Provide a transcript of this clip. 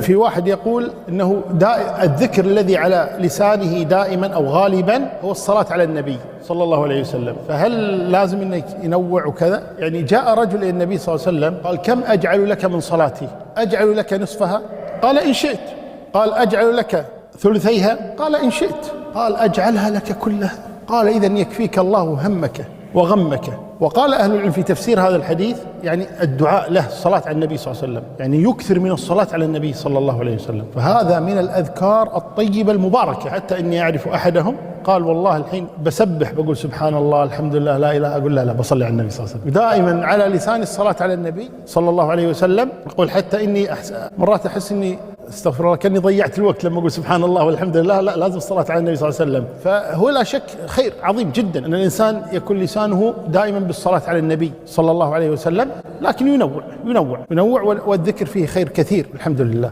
في واحد يقول أنه الذكر الذي على لسانه دائما أو غالبا هو الصلاة على النبي صلى الله عليه وسلم، فهل لازم أنه ينوع وكذا؟ يعني جاء رجل إلى النبي صلى الله عليه وسلم قال: كم أجعل لك من صلاتي؟ أجعل لك نصفها؟ قال: إن شئت. قال: أجعل لك ثلثيها؟ قال: إن شئت. قال: أجعلها لك كلها؟ قال: إذن يكفيك الله همك وغمك. وقال أهل العلم في تفسير هذا الحديث يعني الدعاء له، الصلاة على النبي صلى الله عليه وسلم، يعني يكثر من الصلاة على النبي صلى الله عليه وسلم، فهذا من الأذكار الطيبة المباركة. حتى إني أعرف أحدهم قال: والله الحين بسبح بقول سبحان الله الحمد لله لا إله، أقول لا بصلي على النبي صلى الله عليه وسلم. دائما على لسان الصلاة على النبي صلى الله عليه وسلم. يقول حتى إني مرات أحس إني استغفر الله كأني ضيعت الوقت لما أقول سبحان الله والحمد لله، لا لازم الصلاة على النبي صلى الله عليه وسلم. فهو لا شك خير عظيم جدا أن الإنسان يكون لسانه دائما بالصلاة على النبي صلى الله عليه وسلم، لكن ينوع والذكر فيه خير كثير الحمد لله.